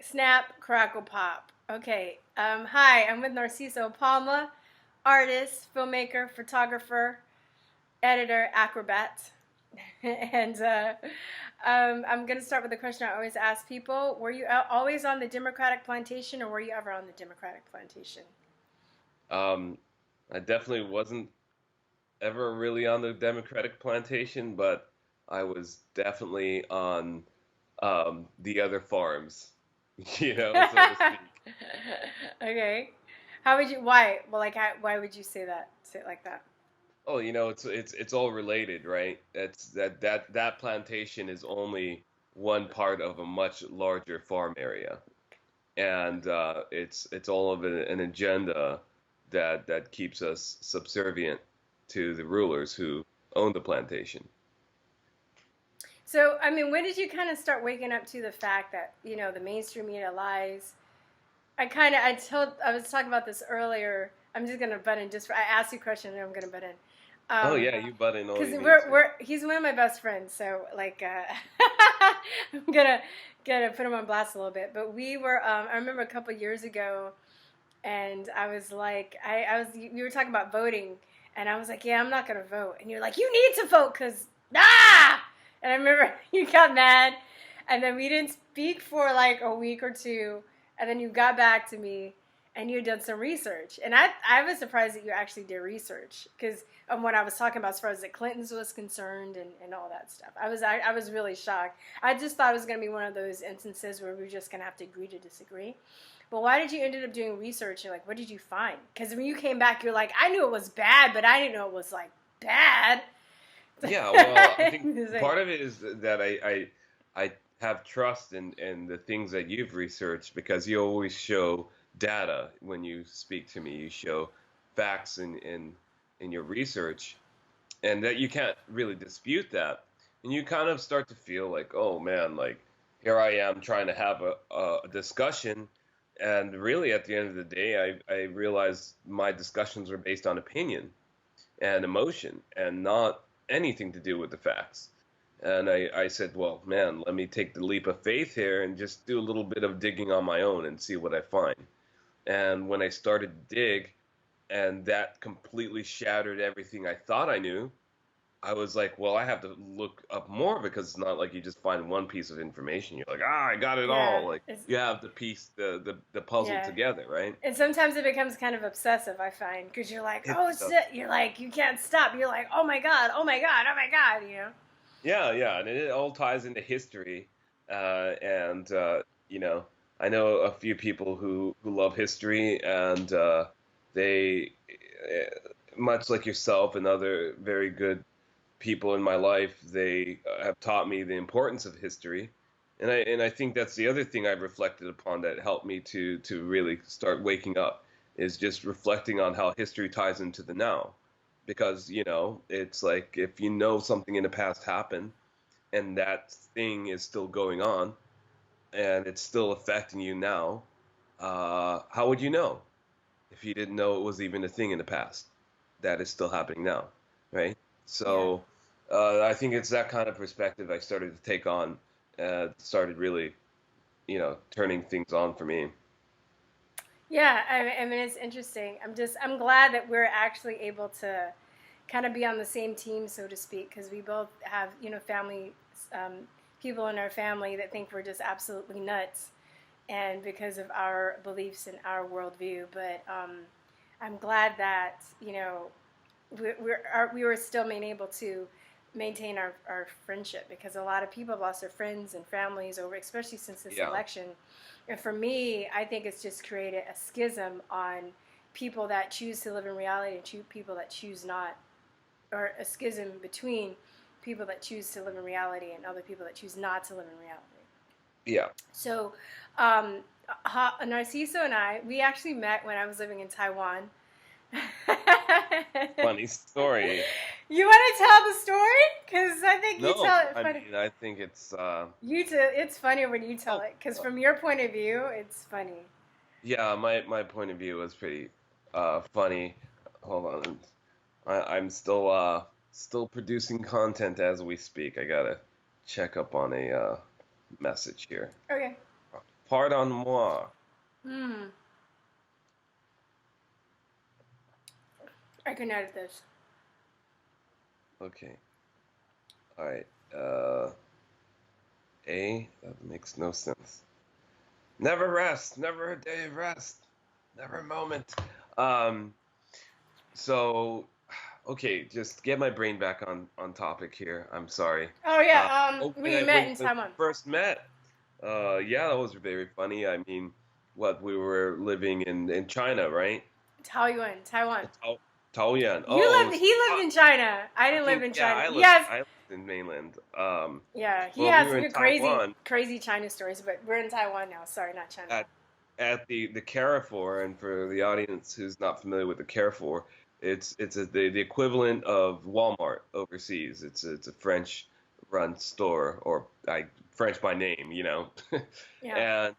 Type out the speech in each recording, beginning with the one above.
Snap, crackle, pop. Okay. Hi, I'm with Narciso Palma, artist, filmmaker, photographer, editor, acrobat. and I'm going to start with the question I always ask people. Were you always on the Democratic plantation or were you ever on the Democratic plantation? Um, I definitely wasn't ever really on the Democratic plantation, but I was definitely on the other farms, so to speak. Okay. How would you, why? Well, like, why would you say that? Say it like that. Oh, it's all related, right? It's that plantation is only one part of a much larger farm area, and it's all of an agenda that keeps us subservient to the rulers who own the plantation. So, I mean, when did you kind of start waking up to the fact that, the mainstream media lies? I was talking about this earlier. I'm just going to butt in I asked you a question and I'm going to butt in. Oh yeah, you butt in all Because you need to. he's one of my best friends. So, like, I'm going to put him on blast a little bit. But I remember a couple years ago, and I was like, we were talking about voting, and I was like, yeah, I'm not gonna vote, and you're like, you need to vote, cause and I remember you got mad, and then we didn't speak for like a week or two, and then you got back to me, and you had done some research, and I was surprised that you actually did research, because of what I was talking about as far as the Clintons was concerned, and all that stuff. I was really shocked. I just thought it was gonna be one of those instances where we were just gonna have to agree to disagree. But why did you ended up doing research? You're like, what did you find? Because when you came back, you're like, I knew it was bad, but I didn't know it was like bad. Yeah, well, I think It's like, part of it is that I have trust in the things that you've researched because you always show data when you speak to me. You show facts in your research, and that you can't really dispute that. And you kind of start to feel like, oh man, like here I am trying to have a discussion, and really at the end of the day, I realized my discussions were based on opinion and emotion and not anything to do with the facts. And I said, well, man, let me take the leap of faith here and just do a little bit of digging on my own and see what I find. And when I started to dig, and that completely shattered everything I thought I knew, I was like, well, I have to look up more because it's not like you just find one piece of information. You're like, I got it yeah, all. Like it's you have to piece the puzzle yeah. together, right? And sometimes it becomes kind of obsessive, I find, because you're like, It oh does. shit, you're like, you can't stop. You're like, oh my god, oh my god, oh my god, Yeah, yeah, and it all ties into history. And I know a few people who love history, and they, much like yourself and other very good people in my life, they have taught me the importance of history. And I think that's the other thing I've reflected upon that helped me to really start waking up is just reflecting on how history ties into the now. Because, it's like if you know something in the past happened and that thing is still going on and it's still affecting you now, how would you know if you didn't know it was even a thing in the past that is still happening now, right? yeah. So I think it's that kind of perspective I started to take on, started really, turning things on for me. Yeah, I mean, it's interesting. I'm glad that we're actually able to kind of be on the same team, so to speak, because we both have, family, um, people in our family that think we're just absolutely nuts, and because of our beliefs and our worldview. But I'm glad that, we were still being able to maintain our friendship because a lot of people have lost their friends and families over, especially since this Yeah, election. And for me, I think it's just created a schism on people that choose to live in reality and people that choose not, or a schism between people that choose to live in reality and other people that choose not to live in reality. yeah. So, Narciso and we actually met when I was living in Taiwan. Funny story. You want to tell the story? Because I think you No, tell it I funny. mean, I think it's, It's funnier when you tell oh, it. Because uh, from your point of view, it's funny. yeah, my point of view was pretty funny. Hold on. I'm still producing content as we speak. I gotta check up on a message here. Okay. Pardonne-moi. Hmm. I can edit this. Okay. All right. Uh, A. That makes no sense. Never rest. Never a day of rest. Never a moment. Um. So, okay, just get my brain back on topic here. I'm sorry. Oh Uh, yeah. oh, We met in when we Taiwan. first met, yeah, that was very funny. I mean, what we were living in China, right? Taoyuan, Taiwan. Tao, Taoyuan. You Oh, lived. He lived in China. I didn't live in yeah, China. Yes. I lived in mainland. Yeah. He Well, we has were in crazy, Taiwan crazy China stories, but we're in Taiwan now. Sorry, not China. at the Carrefour, and for the audience who's not familiar with the Carrefour, the equivalent of Walmart overseas. It's a French run store, or French by name, you know. Yeah. And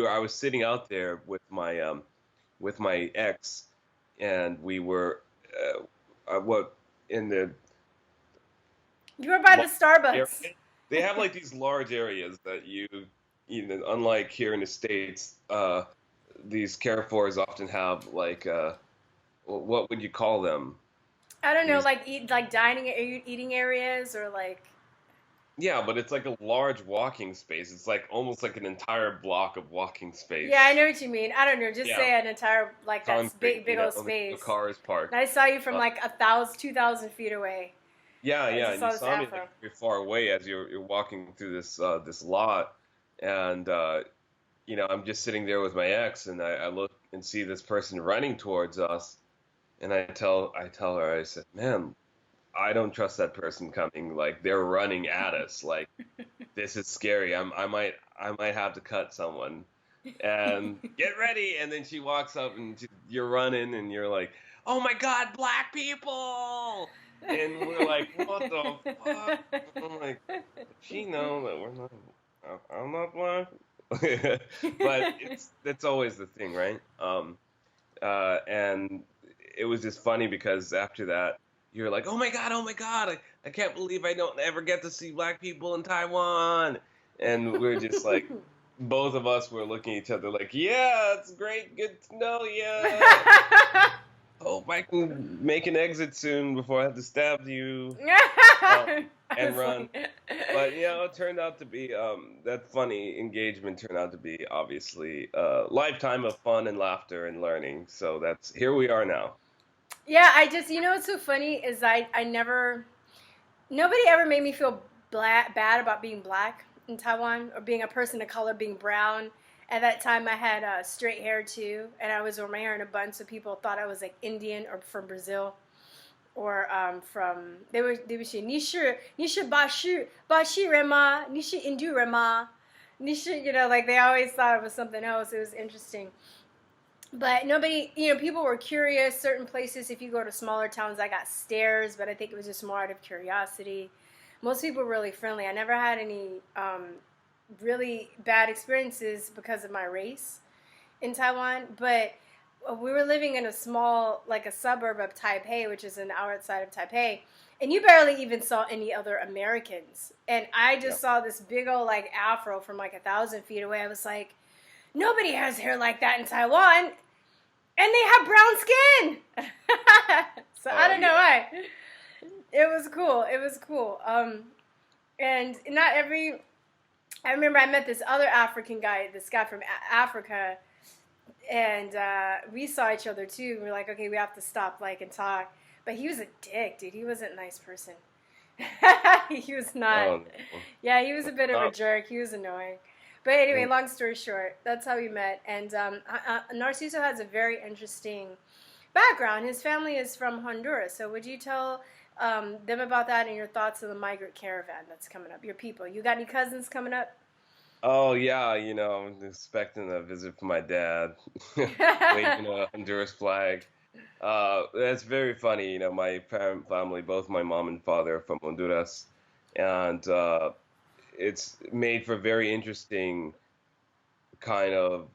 I was sitting out there with my ex, and we were what in the You were by the large area. Starbucks. They have like these large areas that unlike here in the States, these Carrefours often have like what would you call them? I don't know, These like like dining, eating areas, or like. Yeah, but it's like a large walking space. It's like almost like an entire block of walking Yeah, I space. know what you mean. I don't know. Just Yeah, say an entire like that's concrete, big, big old no space. cars And parked. I saw you from Uh, like 1,000, 2,000 feet away. yeah, I yeah, just and you saw this saw me afro. like very far away as you're walking through this lot, and I'm just sitting there with my ex, and I look and see this person running towards us, and I tell her, I said, man, I don't trust that person coming. Like they're running at us. Like this is scary. I might have to cut someone. And get ready. And then she walks up, and you're running, and you're like, oh my God, black people. And we're like, what the fuck? I'm like, does she know that we're not? I'm not black. But that's always the thing, right? And it was just funny because after that, you're like, oh my God, I can't believe I don't ever get to see black people in Taiwan. And we're just like, both of us were looking at each other like, yeah, it's great, good to know you. Hope I can make an exit soon before I have to stab you uh, I and was run. like, But it turned out to be that funny engagement turned out to be obviously a lifetime of fun and laughter and learning. So that's here we are now. yeah. I just, what's so funny is I never, nobody ever made me feel bad about being black in Taiwan or being a person of color, being brown. At that time, I had straight hair too, and I was wearing my hair in a bun, so people thought I was like Indian or from Brazil. Or from they would say 你是巴西人吗你是印度人吗like they always thought it was something else. It was interesting, but nobody, people were curious. Certain places, if you go to smaller towns, I got stares, but I think it was just more out of curiosity. Most people were really friendly. I never had any really bad experiences because of my race in Taiwan, but we were living in a small, like a suburb of Taipei, which is an hour outside of Taipei, and you barely even saw any other Americans. And I Yeah. just saw this big old like afro from like 1,000 feet away. I was like, nobody has hair like that in Taiwan, and they have brown skin. So I Oh don't know yeah. why. It was cool. It was cool. And not every. I remember I met this other African guy, this guy from Africa, and we saw each other too. We were like, okay, we have to stop like and talk. But he was a dick, dude. He wasn't a nice person. He was not. Oh no. Yeah, he was a bit of a Oh, jerk. He was annoying. But anyway, mm. long story short, that's how we met. And Narciso has a very interesting background. His family is from Honduras. So would you tell them about that and your thoughts on the migrant caravan that's coming up? Your people. You got any cousins coming up? Oh yeah, I'm expecting a visit from my dad, waving a Honduras flag. That's very funny. My parent family, both my mom and father, are from Honduras, and it's made for very interesting kind of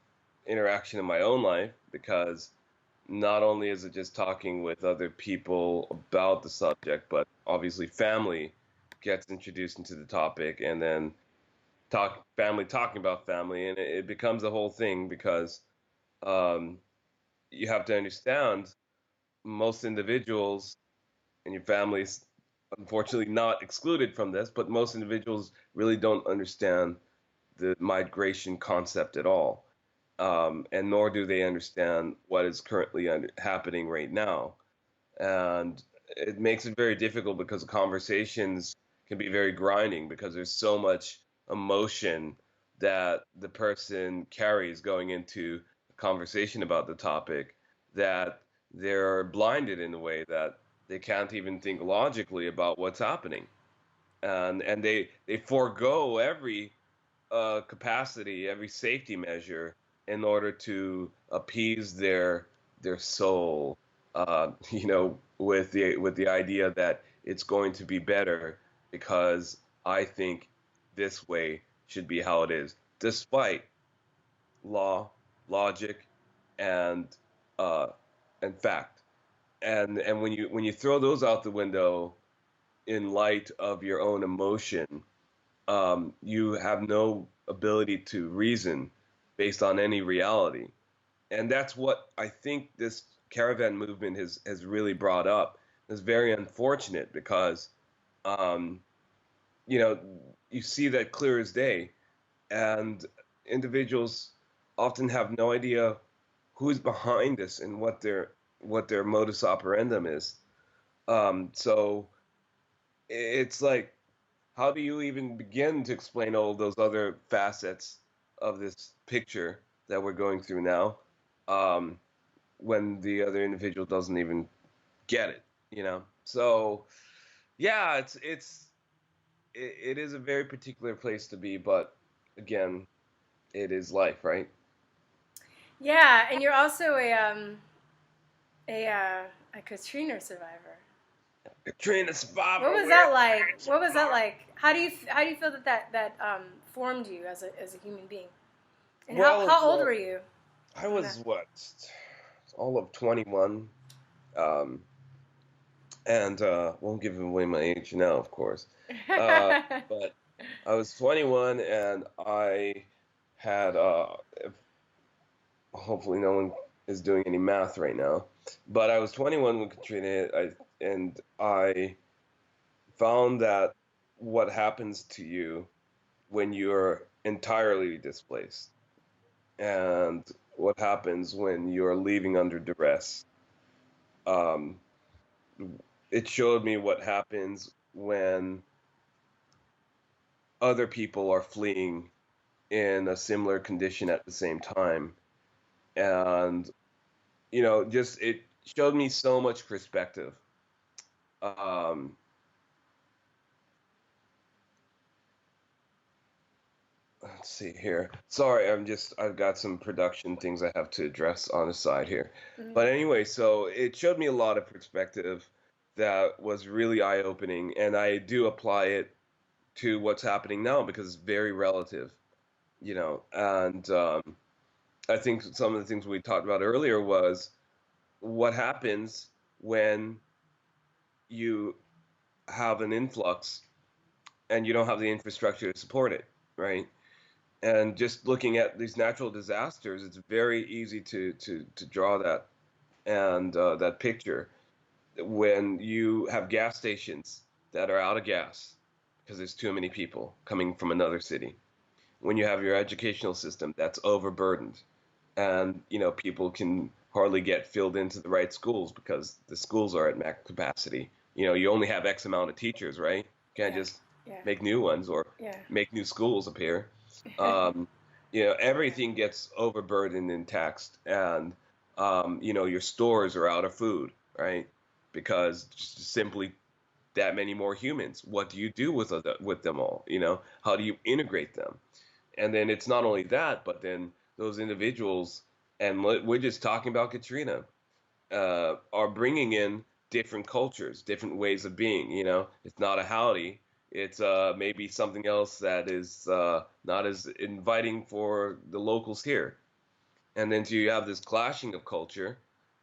interaction in my own life because not only is it just talking with other people about the subject, but obviously family gets introduced into the topic, and then family talking about family, and it becomes a whole thing because um, you have to understand most individuals and your families, unfortunately not excluded from this, but most individuals really don't understand the migration concept at all, and nor do they understand what is currently happening right now. And it makes it very difficult because conversations can be very grinding because there's so much emotion that the person carries going into a conversation about the topic that they're blinded in a way that they can't even think logically about what's happening, and they forego every capacity, every safety measure in order to appease their soul, with the idea that it's going to be better because I think this way should be how it is, despite law, logic, and uh, and fact. And when you throw those out the window in light of your own emotion, you have no ability to reason based on any reality. And that's what I think this caravan movement has really brought up. It's very unfortunate because, um, you know, you see that clear as day, and individuals often have no idea who's behind this and what their modus operandum is. So it's like, how do you even begin to explain all those other facets of this picture that we're going through now, um, when the other individual doesn't even get it, you know? So yeah, it is a very particular place to be, but again, it is life, right? Yeah, and you're also a Katrina survivor. Katrina What survivor, was where that like? What was that like? How do you feel that formed you as a human being? And well, how old were you I when that? was what, all of 21. Um, and won't give away my age now, of course. Uh, but I was 21 and I had hopefully no one is doing any math right now, but I was 21 when Katrina hit, and I found that what happens to you when you're entirely displaced, and what happens when you're leaving under duress. Um, it showed me what happens when other people are fleeing in a similar condition at the same time. And, just it showed me so much perspective. Um, let's see here. Sorry, I've got some production things I have to address on the side here. Mhm. But anyway, so it showed me a lot of perspective that was really eye-opening, and I do apply it to what's happening now because it's very relative, and I think some of the things we talked about earlier was what happens when you have an influx and you don't have the infrastructure to support it, right? And just looking at these natural disasters, it's very easy to draw that and that picture when you have gas stations that are out of gas because there's too many people coming from another city. When you have your educational system that's overburdened, and people can hardly get filled into the right schools because the schools are at max capacity. You only have X amount of teachers, right? You can't Yeah, just yeah, make new ones or yeah, make new schools appear. um, everything gets overburdened and taxed, and your stores are out of food, right? Because just simply that many more humans. What do you do with them all? How do you integrate them? And then it's not only that, but then those individuals, and we're just talking about Katrina, are bringing in different cultures, different ways of being. It's not a howdy. It's maybe something else that is not as inviting for the locals here. And then so you have this clashing of culture,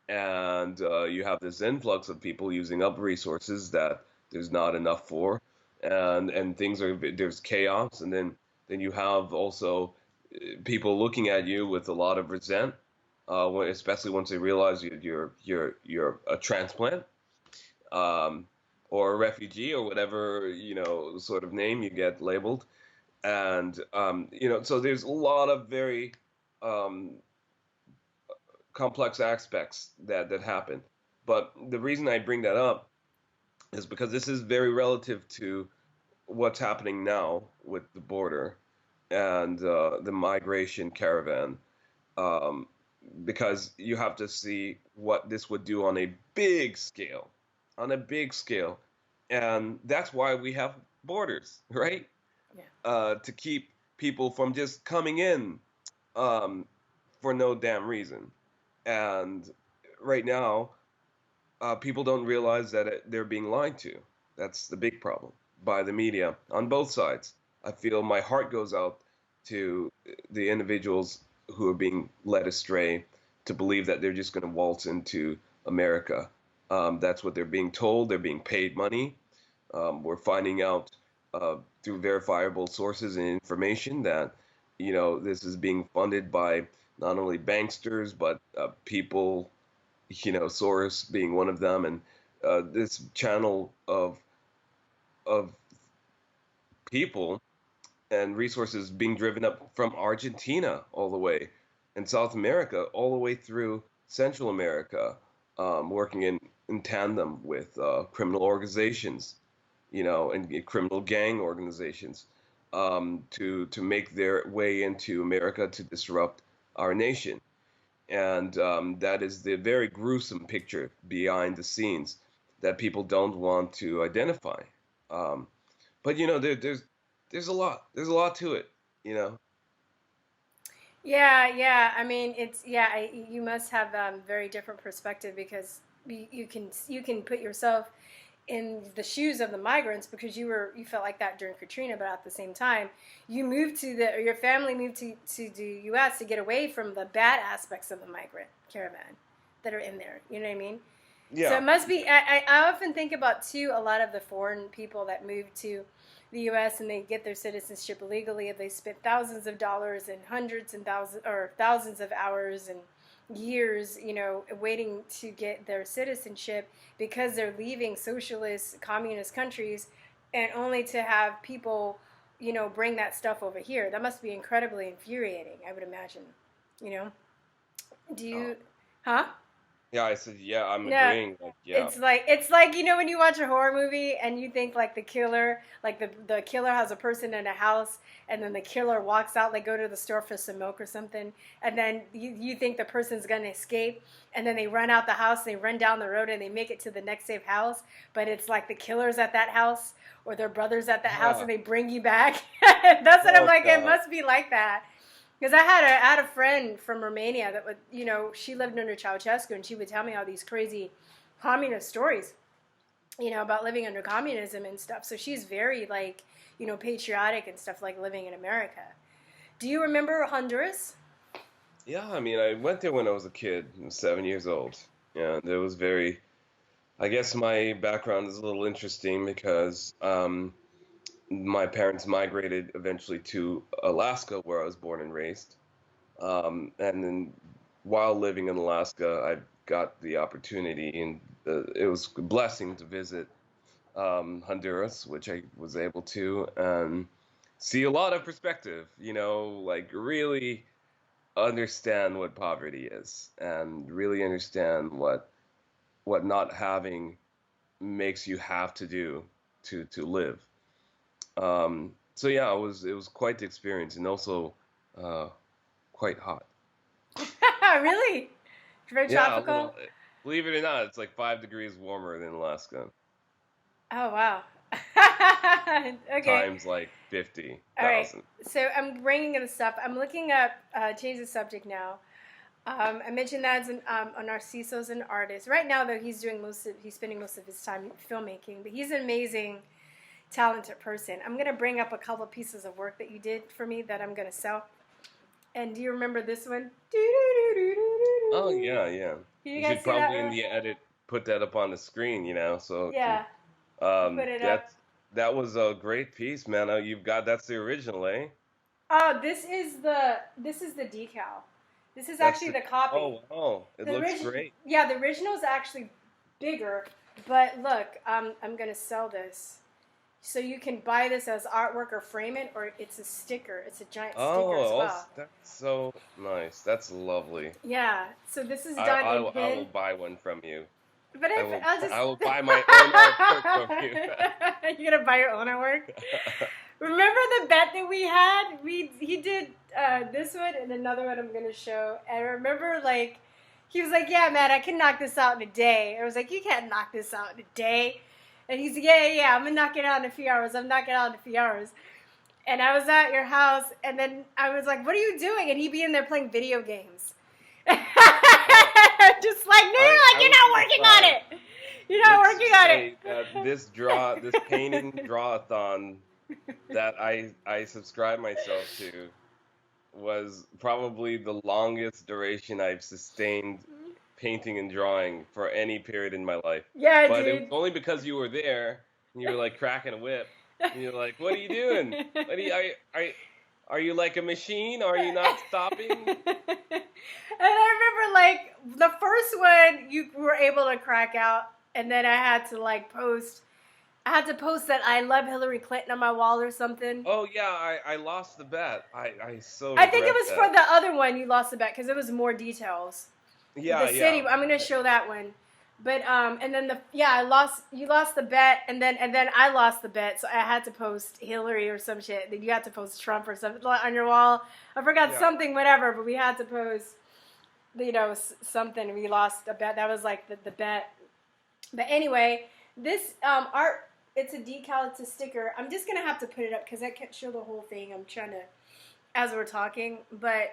and you have this influx of people using up resources that there's not enough for, and things are there's chaos, and then then you have also people looking at you with a lot of resent, especially once they realize you're a transplant, um, or a refugee or whatever sort of name you get labeled. And so there's a lot of very um, complex aspects that happen. But the reason I bring that up is because this is very relative to what's happening now with the border and the migration caravan, um, because you have to see what this would do on a big scale, and that's why we have borders, right? Yeah. To keep people from just coming in um, for no damn reason. And right now, people don't realize that they're being lied to. That's the big problem by the media on both sides. I feel my heart goes out to the individuals who are being led astray to believe that they're just going to waltz into America. That's what they're being told. They're being paid money. We're finding out through verifiable sources and information that this is being funded by not only banksters but people, Soros being one of them, and this channel of people and resources being driven up from Argentina all the way, and South America all the way through Central America, working in tandem with criminal organizations, and criminal gang organizations, to make their way into America to disrupt our nation. And that is the very gruesome picture behind the scenes that people don't want to identify. Um, but there's a lot to it, you know. Yeah, yeah. I mean, you must have very different perspective because you can put yourself in the shoes of the migrants because you felt like that during Katrina, but at the same time, you moved to the or your family moved to the U.S. to get away from the bad aspects of the migrant caravan that are in there. You know what I mean? So Yeah. it must be. I often think about too a lot of the foreign people that move to the U.S. and they get their citizenship illegally. They spent thousands of dollars and hundreds and thousands or thousands of hours and years, waiting to get their citizenship because they're leaving socialist, communist countries, and only to have people, bring that stuff over here. That must be incredibly infuriating. I would imagine. You know? Do uh, you? Huh? yeah, I said, yeah, I'm No, agreeing. Like, yeah. it's like when you watch a horror movie and you think like the killer, like the killer has a person in a house and then the killer walks out, like go to the store for some milk or something, and then you think the person's gonna escape, and then they run out the house, they run down the road and they make it to the next safe house, but it's like the killer's at that house or their brother's at that house Ah, and they bring you back. That's what I'm oh like. It God. must be like that. Because I had a friend from Romania that would, she lived under Ceausescu and she would tell me all these crazy communist stories, about living under communism and stuff. So she's very like, patriotic and stuff like living in America. Do you remember Honduras? Yeah, I mean, I went there when I was a kid, I was 7 years old, and it was very. I guess my background is a little interesting because my parents migrated eventually to Alaska, where I was born and raised. And then while living in Alaska, I got the opportunity, and it was a blessing to visit Honduras, which I was able to, and see a lot of perspective, like really understand what poverty is and really understand what not having makes you have to do to live. So yeah, it was quite the experience, and also uh, quite hot. Really? Very Yeah, a tropical? little. Believe it or not, it's like 5 degrees warmer than Alaska. Oh, wow. Okay. Times like All right. 50,000. So I'm bringing in the stuff. I'm looking up, change the subject now. I mentioned that as a Narciso's an artist. Right now, though, he's spending most of his time filmmaking, but he's an amazing, talented person. I'm gonna bring up a couple of pieces of work that you did for me that I'm gonna sell. And do you remember this one? Oh yeah, yeah. Can you You guys should see that probably in one? the edit put that up on the screen, so it can. Yeah, I'll put it up. That was a great piece, man. You've got that's the original, eh? Oh, this is the decal. This is That's actually the. the copy. Oh, wow. It The looks original, great. yeah, the original is actually bigger, but look, I'm gonna sell this. So you can buy this as artwork or frame it, or it's a sticker. It's a giant sticker as Oh, well. that's so nice. That's lovely. Yeah. So this is I, done I in will I pin. will buy one from you. But I if will I'll just I will buy my own artwork from you. you're gonna buy your own artwork. Remember the bet that we had? He did this one and another one I'm gonna show. And I remember like he was like, "Yeah, man, I can knock this out in a day." I was like, "You can't knock this out in a day." And he's like, "Yeah, yeah, yeah, I'm gonna knock it out in a few hours. I'm knocking it out in a few hours." And I was at your house, and then I was like, "What are you doing?" And he'd be in there playing video games. Oh, Just like, no, I you're was not working on surprised. it. You're not Let's working just on say that it. this painting drawathon that I subscribed myself to was probably the longest duration I've sustained painting and drawing for any period in my life. Yeah, But it was dude. only because you were there and you were like cracking a whip and you're like, "What are you doing? What are you are you like a machine? Are you not stopping?" And I remember like the first one you were able to crack out, and then I had to like post. I had to post that I love Hillary Clinton on my wall or something. Oh yeah, I lost the bet. I so I think it regret was for that. the other one you lost the bet because it was more details. The Yeah, city. yeah. I'm gonna show that one. But and then the yeah I lost you lost the bet and then I lost the bet so I had to post Hillary or some shit. Then you had to post Trump or something on your wall. I forgot Yeah. something whatever, but we had to post something. We lost a bet. That was like the bet. But anyway, this art it's a decal. It's a sticker. I'm just gonna have to put it up because I can't show the whole thing. I'm trying to as we're talking, but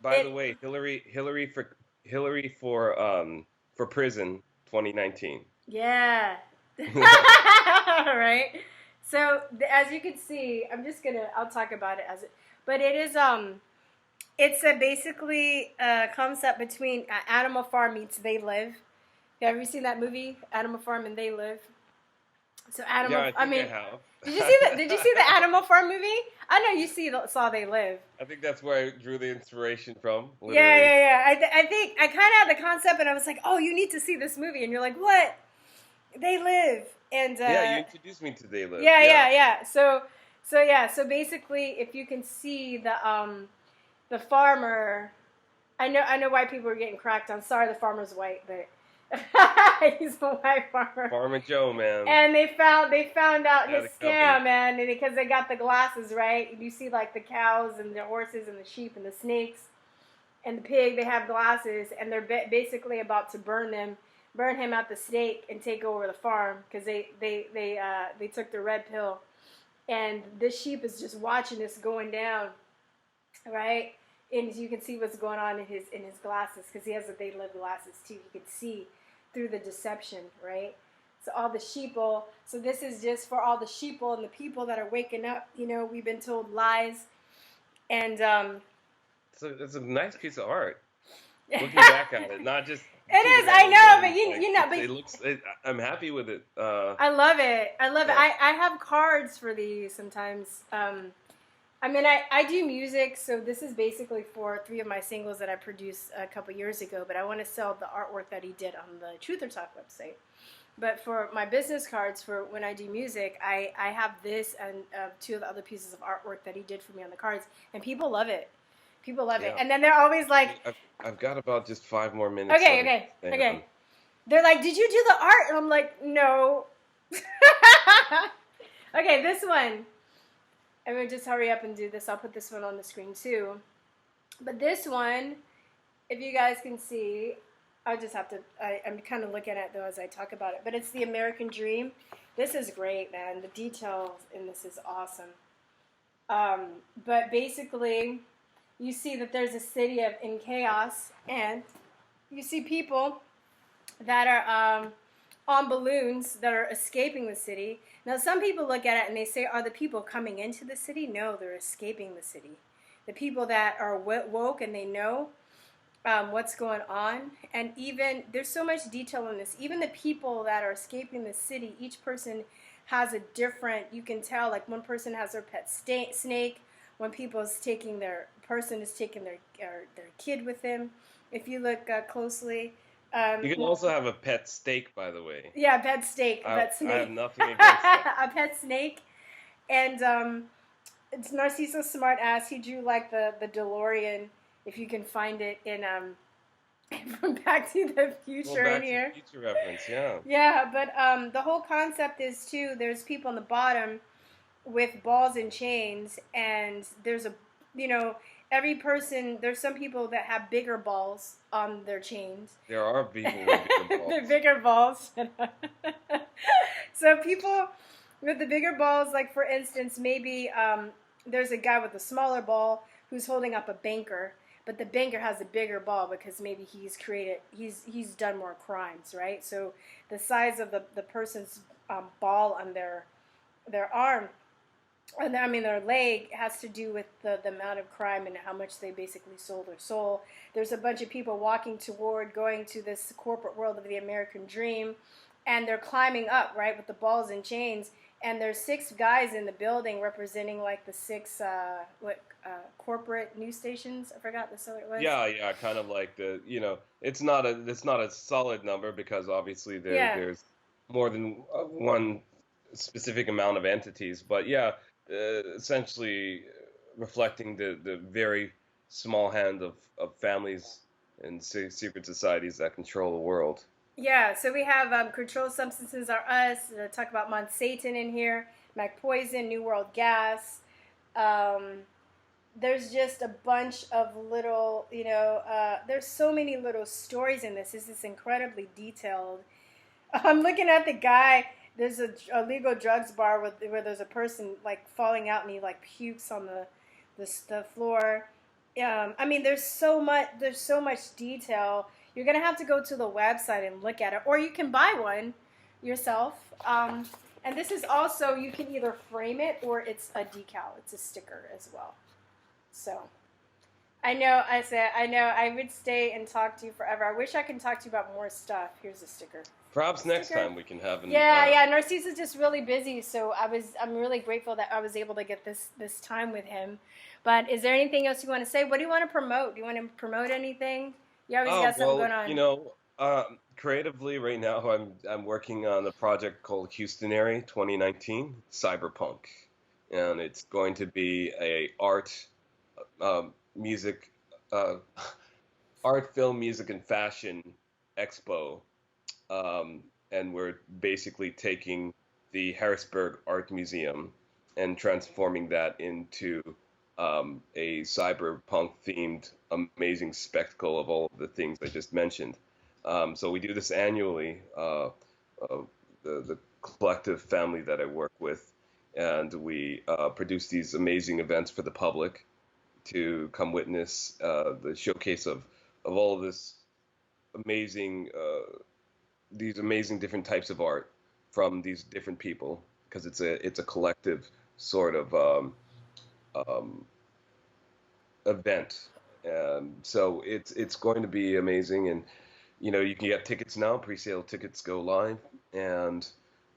By the it way, Hillary for prison 2019. yeah. Right. So as you can see, I'll talk about it as it, but it is it's a basically a concept between Animal Farm meets They Live. Have you seen that movie, Animal Farm and They Live? So Yeah, Animal, I I think I mean, have. did you see the Animal Farm movie? I know you saw They Live. I think that's where I drew the inspiration from, Yeah, literally. yeah, yeah. I think I kind of had the concept, and I was like, oh, you need to see this movie, and you're like, what? They Live, and Yeah, you introduced me to They Live. yeah, Yeah. yeah, yeah. So yeah, so basically, if you can see the farmer, I know white people are getting cracked on. Sorry, the farmer's white, but he's a white farmer. Farmer Joe, man. And they found out his Had it scam, covered. man, and because they got the glasses right. And you see like the cows and the horses and the sheep and the snakes and the pig. They have glasses, and they're basically about to burn him at the stake and take over the farm because they took the red pill. And this sheep is just watching this going down, right? And you can see what's going on in his glasses because he has the They Live glasses too. You can see through the deception, right? So all the sheeple. So this is just for all the sheeple and the people that are waking up. You know, we've been told lies, and So it's a nice piece of art. it Looking back at it, not just is. sitting I on know, but one, like you know, it looks. I'm happy with it. I love it. I love it. Yeah. I have cards for these sometimes. I mean, I do music, so this is basically for 3 of my singles that I produced a couple years ago, but I want to sell the artwork that he did on the Truth or Talk website. But for my business cards, for when I do music, I have this and 2 of the other pieces of artwork that he did for me on the cards, and people love it. People love it. Yeah. And then they're always like, I've got about just 5 more minutes. okay, left. okay, okay. They're like, did you do the art? And I'm like, no. Okay, this one. I'm going to just hurry up and do this. I'll put this one on the screen too. But this one, if you guys can see, I'll just have to, I'm kind of looking at it though as I talk about it. But it's the American Dream. This is great, man. The details in this is awesome. But basically, you see that there's a city in chaos, and you see people that are on balloons that are escaping the city. Now, some people look at it and they say, are the people coming into the city? No, they're escaping the city. The people that are woke and they know what's going on. And even, there's so much detail in this. Even the people that are escaping the city, each person has a different, you can tell, like one person has their pet snake, when people's taking their person is taking their kid with them. If you look closely, You can also have a pet steak, by the way. yeah, pet steak, a pet I have snake, nothing against that. a pet snake, and it's Narciso smart ass. He drew like the DeLorean, if you can find it in from Back to the Well, Future in Back to the here. Future reference, yeah. Yeah, but the whole concept is too. There's people on the bottom with balls and chains, and there's a, you know, every person. There's some people that have bigger balls on their chains. There are people with bigger They're balls. bigger balls. So people with the bigger balls, like for instance, maybe there's a guy with a smaller ball who's holding up a banker, but the banker has a bigger ball because maybe he's done more crimes, right? So the size of the person's ball on their arm, and I mean their leg, has to do with the amount of crime and how much they basically sold their soul. There's a bunch of people walking toward going to this corporate world of the American dream, and they're climbing up, right, with the balls and chains. And there's six guys in the building representing like the six corporate news stations. I forgot this what it was. Yeah, yeah, kind of like it's not a solid number because obviously Yeah, there's more than one specific amount of entities, but yeah, essentially reflecting the very small hand of families and secret societies that control the world. yeah. So we have controlled substances are us. Talk about Satan in here. Mac Poison, New World Gas. Um, there's just a bunch of little, there's so many little stories in this. This is incredibly detailed. I'm looking at the guy. There's a legal drugs bar where there's a person like falling out and he like pukes on the floor. I mean, there's so much. There's so much detail. You're gonna have to go to the website and look at it, or you can buy one yourself. And this is also, you can either frame it or it's a decal. It's a sticker as well. So I know I would stay and talk to you forever. I wish I could talk to you about more stuff. Here's a sticker. Perhaps next Sticker. time we can have an Yeah, yeah. Narcisse is just really busy, so I'm really grateful that I was able to get this time with him. But is there anything else you want to say? What do you want to promote? Do you want to promote anything? You always Oh, got something well, going on. creatively right now I'm working on a project called Houstonary 2019 Cyberpunk, and it's going to be a music, uh, art, film, music, and fashion expo. And we're basically taking the Harrisburg Art Museum and transforming that into a cyberpunk themed amazing spectacle of all of the things I just mentioned. So we do this annually, uh, the collective family that I work with, and we produce these amazing events for the public to come witness the showcase of all of this amazing these amazing different types of art from these different people because it's a collective sort of um, event. So it's going to be amazing, and you can get tickets now. Pre-sale tickets go live, and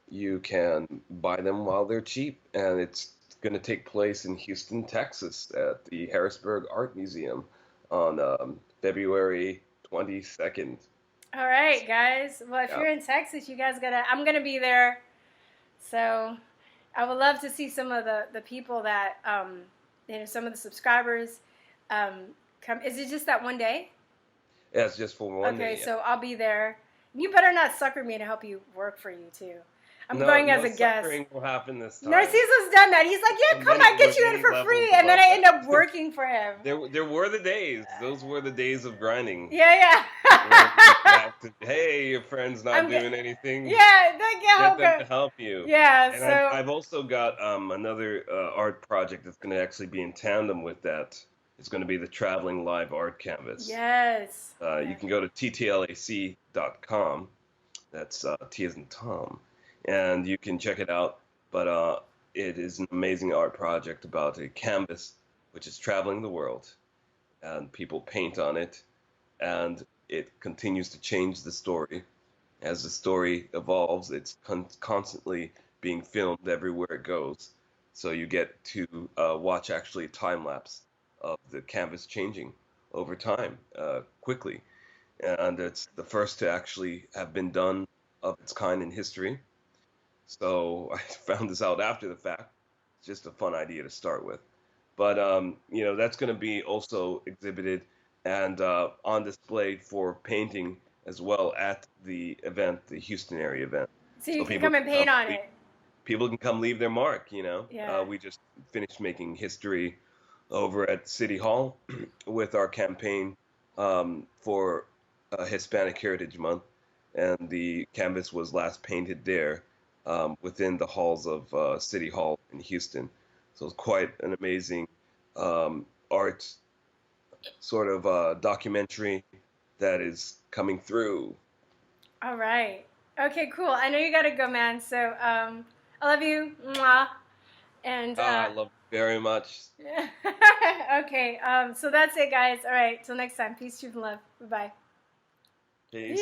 you can buy them while they're cheap. And it's going to take place in Houston, Texas, at the Harrisburg Art Museum on February 22nd. All right, guys. Well, if Yeah. you're in Texas, you guys gotta. I'm gonna be there, so I would love to see some of the people that some of the subscribers come. Is it just that one day? Yeah, it's just for one Okay, day. Yeah. so I'll be there. You better not sucker me to help you work for you too. I'm No, going as no a guest. suffering will happen this time. Narcisso's done that. He's like, yeah, come, I get you in Many for levels free, and then above I end that. up working for him. There were the days. Those were the days of grinding. Yeah, Where you yeah. have to, hey, your friend's not I'm doing anything. yeah, like, yeah, Get them okay. to help you. Yeah, And so I've also got another art project that's going to actually be in tandem with that. It's going to be the traveling live art canvas. yes. You can go to ttlac.com. That's T as in Tom, and you can check it out. But it is an amazing art project about a canvas which is traveling the world, and people paint on it, and it continues to change the story. As the story evolves, it's constantly being filmed everywhere it goes. So you get to watch actually time lapse of the canvas changing over time quickly. And it's the first to actually have been done of its kind in history. So I found this out after the fact. It's just a fun idea to start with. But that's going to be also exhibited and on display for painting as well at the event, the Houston area event. So you So can come and paint on it. people can come leave their mark. Yeah. We just finished making history over at City Hall with our campaign for Hispanic Heritage Month, and the canvas was last painted there within the halls of City Hall in Houston. So it's quite an amazing art sort of documentary that is coming through. All right. Okay, cool. I know you gotta go, man. So I love you. Mwah. And I love it very much. okay, so that's it, guys. All right, till next time. Peace, truth, and love. Bye bye. Peace.